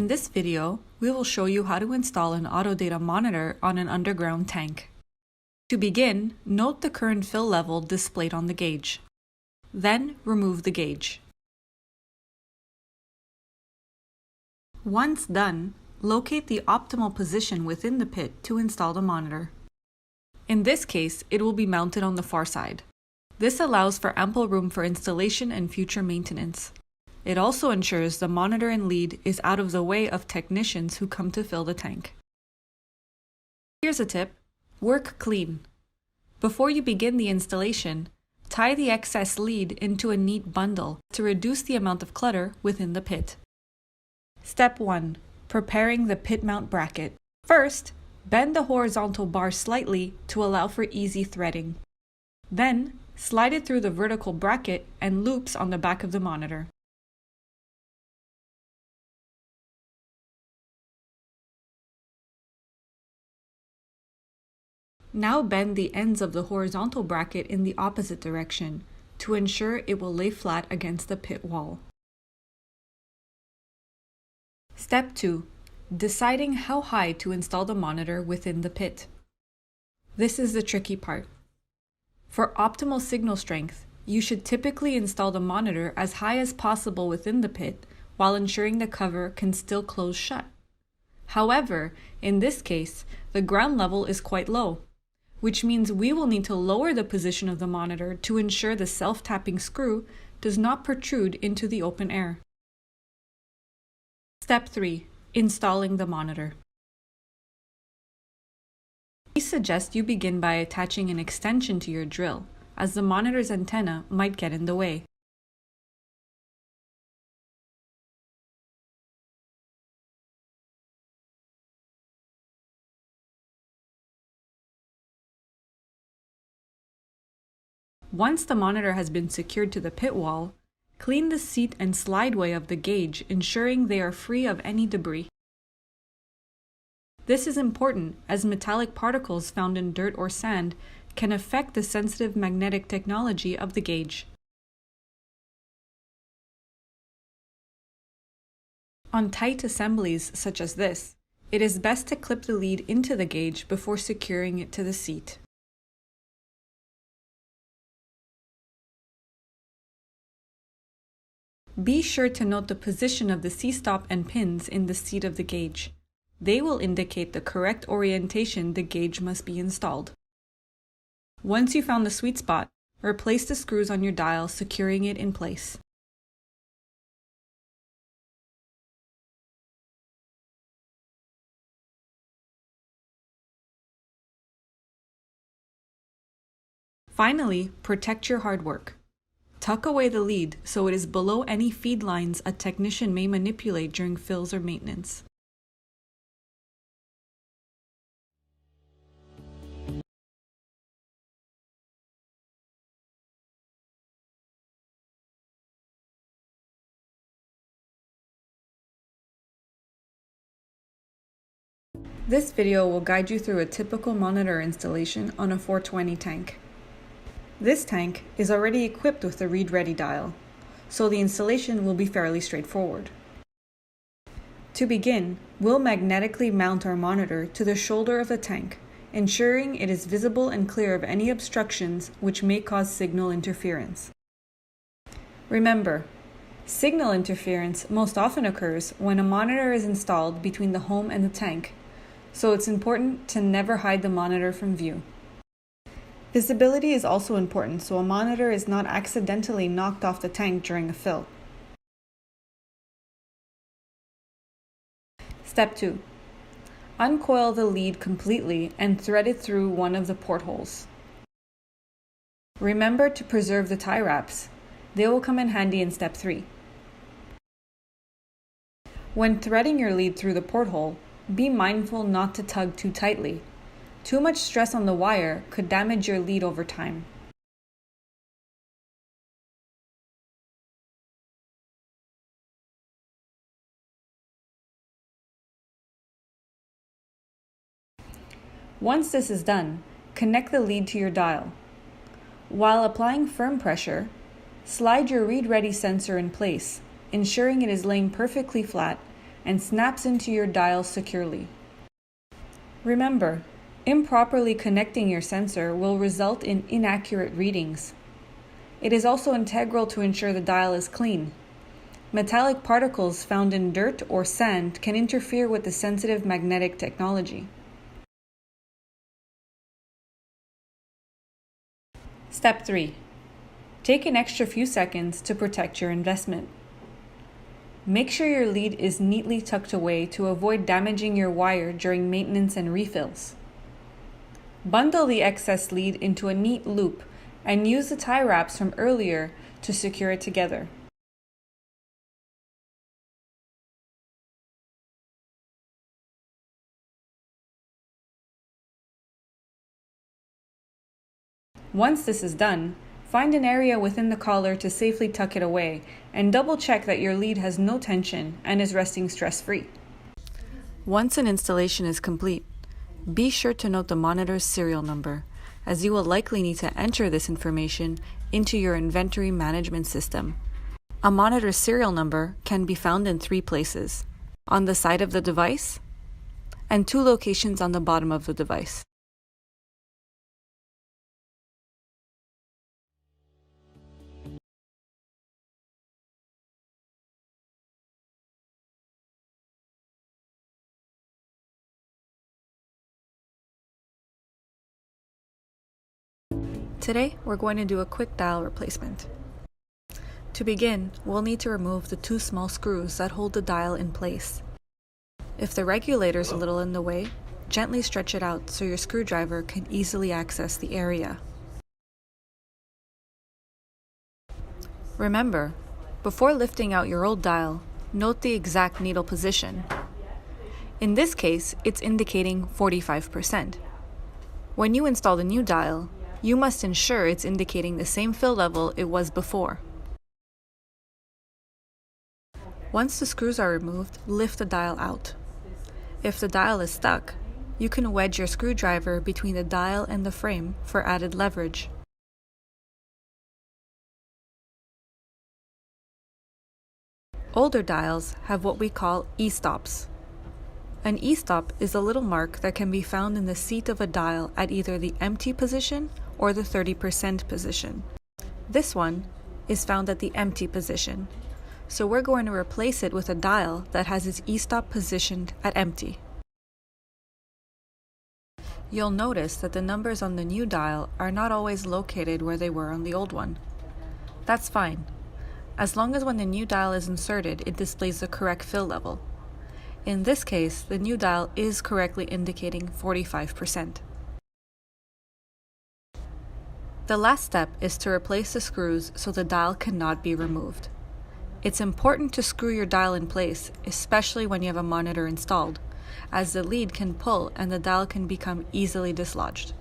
In this video, we will show you how to install an auto data monitor on an underground tank. To begin, note the current fill level displayed on the gauge. Then, remove the gauge. Once done, locate the optimal position within the pit to install the monitor. In this case, it will be mounted on the far side. This allows for ample room for installation and future maintenance. It also ensures the monitor and lead is out of the way of technicians who come to fill the tank. Here's a tip: work clean. Before you begin the installation, tie the excess lead into a neat bundle to reduce the amount of clutter within the pit. Step 1. Preparing the pit mount bracket. First, bend the horizontal bar slightly to allow for easy threading. Then, slide it through the vertical bracket and loops on the back of the monitor. Now bend the ends of the horizontal bracket in the opposite direction to ensure it will lay flat against the pit wall. Step 2. Deciding how high to install the monitor within the pit. This is the tricky part. For optimal signal strength, you should typically install the monitor as high as possible within the pit while ensuring the cover can still close shut. However, in this case, the ground level is quite low, which means we will need to lower the position of the monitor to ensure the self-tapping screw does not protrude into the open air. Step 3. Installing the monitor. We suggest you begin by attaching an extension to your drill, as the monitor's antenna might get in the way. Once the monitor has been secured to the pit wall, clean the seat and slideway of the gauge, ensuring they are free of any debris. This is important as metallic particles found in dirt or sand can affect the sensitive magnetic technology of the gauge. On tight assemblies such as this, it is best to clip the lead into the gauge before securing it to the seat. Be sure to note the position of the C-stop and pins in the seat of the gauge. They will indicate the correct orientation the gauge must be installed. Once you found the sweet spot, replace the screws on your dial, securing it in place. Finally, protect your hard work. Tuck away the lead so it is below any feed lines a technician may manipulate during fills or maintenance. This video will guide you through a typical monitor installation on a 420 tank. This tank is already equipped with a read-ready dial, so the installation will be fairly straightforward. To begin, we'll magnetically mount our monitor to the shoulder of the tank, ensuring it is visible and clear of any obstructions which may cause signal interference. Remember, signal interference most often occurs when a monitor is installed between the home and the tank, so it's important to never hide the monitor from view. Visibility is also important so a monitor is not accidentally knocked off the tank during a fill. Step 2. Uncoil the lead completely and thread it through one of the portholes. Remember to preserve the tie wraps. They will come in handy in Step 3. When threading your lead through the porthole, be mindful not to tug too tightly. Too much stress on the wire could damage your lead over time. Once this is done, connect the lead to your dial. While applying firm pressure, slide your read-ready sensor in place, ensuring it is laying perfectly flat, and snaps into your dial securely. Remember, improperly connecting your sensor will result in inaccurate readings. It is also integral to ensure the dial is clean. Metallic particles found in dirt or sand can interfere with the sensitive magnetic technology. Step 3. Take an extra few seconds to protect your investment. Make sure your lead is neatly tucked away to avoid damaging your wire during maintenance and refills. Bundle the excess lead into a neat loop and use the tie wraps from earlier to secure it together. Once this is done, find an area within the collar to safely tuck it away and double check that your lead has no tension and is resting stress-free. Once an installation is complete, be sure to note the monitor's serial number, as you will likely need to enter this information into your inventory management system. A monitor's serial number can be found in 3 places: on the side of the device and 2 locations on the bottom of the device. Today, we're going to do a quick dial replacement. To begin, we'll need to remove the 2 small screws that hold the dial in place. If the regulator is a little in the way, gently stretch it out so your screwdriver can easily access the area. Remember, before lifting out your old dial, note the exact needle position. In this case, it's indicating 45%. When you install the new dial, you must ensure it's indicating the same fill level it was before. Once the screws are removed, lift the dial out. If the dial is stuck, you can wedge your screwdriver between the dial and the frame for added leverage. Older dials have what we call e-stops. An e-stop is a little mark that can be found in the seat of a dial at either the empty position or the 30% position. This one is found at the empty position, so we're going to replace it with a dial that has its e-stop positioned at empty. You'll notice that the numbers on the new dial are not always located where they were on the old one. That's fine, as long as when the new dial is inserted, it displays the correct fill level. In this case, the new dial is correctly indicating 45%. The last step is to replace the screws so the dial cannot be removed. It's important to screw your dial in place, especially when you have a monitor installed, as the lead can pull and the dial can become easily dislodged.